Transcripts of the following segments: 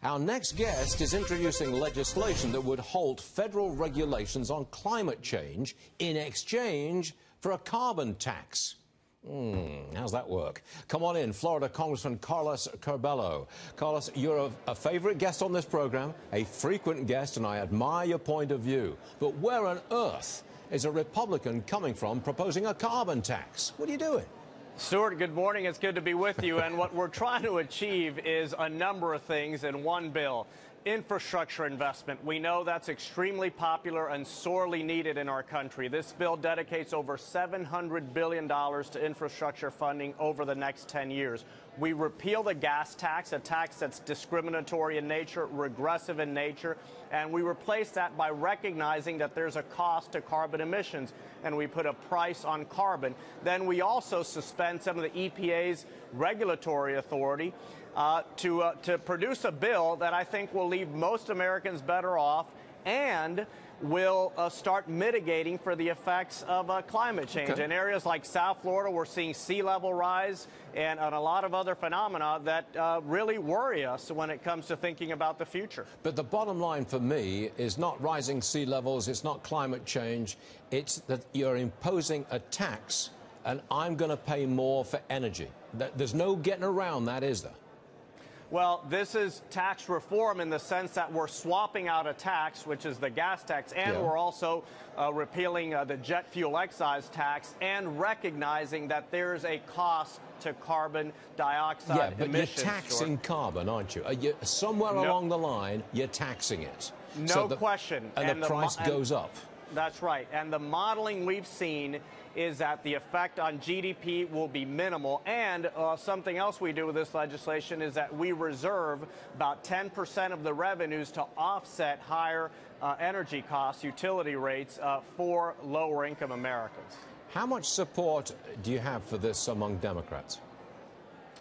Our next guest is introducing legislation that would halt federal regulations on climate change in exchange for a carbon tax. How's that work? Come on in, Florida Congressman Carlos Curbelo. Carlos, you're a favorite guest on this program, a frequent guest, and I admire your point of view. But where on earth is a Republican coming from proposing a carbon tax? What are you doing? Stuart, good morning. It's good to be with you. And what we're trying to achieve is a number of things in one bill. Infrastructure investment. We know that's extremely popular and sorely needed in our country. This bill dedicates over $700 billion to infrastructure funding over the next 10 years. We repeal the gas tax, a tax that's discriminatory in nature, regressive in nature, and we replace that by recognizing that there's a cost to carbon emissions, and we put a price on carbon. Then we also suspend some of the EPA's regulatory authority to produce a bill that I think will leave most Americans better off and will start mitigating for the effects of climate change. Okay. In areas like South Florida, we're seeing sea level rise and a lot of other phenomena that really worry us when it comes to thinking about the future. But the bottom line for me is not rising sea levels, it's not climate change, it's that you're imposing a tax and I'm going to pay more for energy. There's no getting around that, is there? Well, this is tax reform in the sense that we're swapping out a tax, which is the gas tax, and we're also repealing the jet fuel excise tax and recognizing that there's a cost to carbon dioxide emissions. But you're taxing carbon, aren't you? Somewhere along the line, you're taxing it. No question. And the price goes up. That's right. And the modeling we've seen is that the effect on GDP will be minimal. And something else we do with this legislation is that we reserve about 10% of the revenues to offset higher energy costs, utility rates for lower income Americans. How much support do you have for this among Democrats?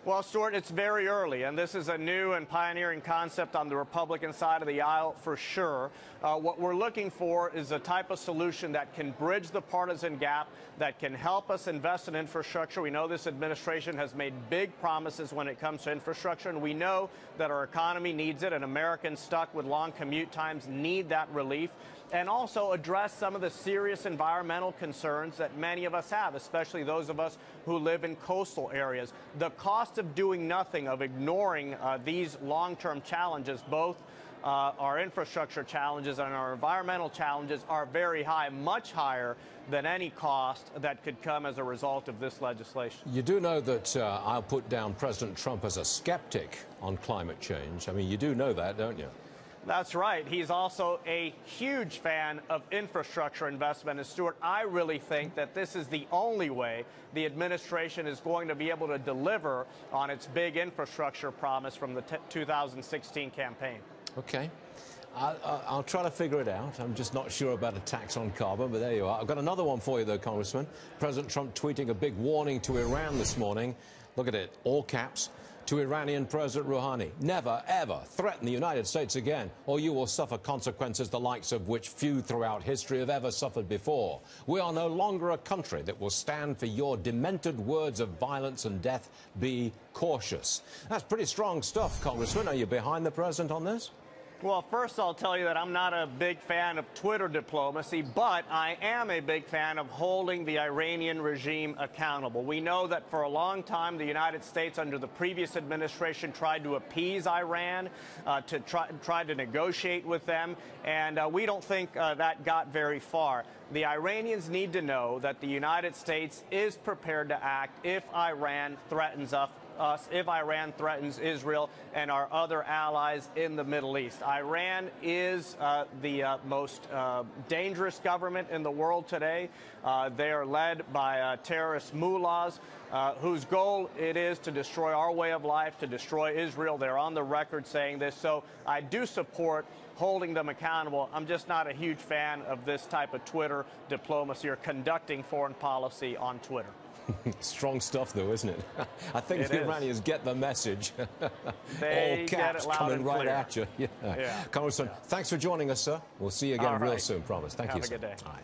Well, Stuart, it's very early, and this is a new and pioneering concept on the Republican side of the aisle for sure. What we're looking for is a type of solution that can bridge the partisan gap, that can help us invest in infrastructure. We know this administration has made big promises when it comes to infrastructure, and we know that our economy needs it, and Americans stuck with long commute times need that relief, and also address some of the serious environmental concerns that many of us have, especially those of us who live in coastal areas. The cost of doing nothing, of ignoring these long-term challenges, both our infrastructure challenges and our environmental challenges, are very high, much higher than any cost that could come as a result of this legislation. You do know that I'll put down President Trump as a skeptic on climate change. I mean, you do know that, don't you? That's right. He's also a huge fan of infrastructure investment. And Stuart, I really think that this is the only way the administration is going to be able to deliver on its big infrastructure promise from the 2016 campaign. Okay. I'll try to figure it out. I'm just not sure about a tax on carbon, but there you are. I've got another one for you, though, Congressman. President Trump tweeting a big warning to Iran this morning. Look at it, all caps. To Iranian President Rouhani, never, ever threaten the United States again, or you will suffer consequences the likes of which few throughout history have ever suffered before. We are no longer a country that will stand for your demented words of violence and death. Be cautious. That's pretty strong stuff, Congressman. Are you behind the president on this? Well, first I'll tell you that I'm not a big fan of Twitter diplomacy, but I am a big fan of holding the Iranian regime accountable. We know that for a long time the United States under the previous administration tried to appease Iran, to try to negotiate with them, and we don't think that got very far. The Iranians need to know that the United States is prepared to act if Iran threatens us, if Iran threatens Israel and our other allies in the Middle East. Iran is the most dangerous government in the world today. They are led by terrorist mullahs whose goal it is to destroy our way of life, to destroy Israel. They're on the record saying this. So I do support holding them accountable. I'm just not a huge fan of this type of Twitter diplomacy or conducting foreign policy on Twitter. Strong stuff, though, isn't it? I think the Iranians get the message. They all caps coming right at you. Yeah. Congressman, thanks for joining us, sir. We'll see you again real soon, promise. Thank you, sir. Have a good day. All right.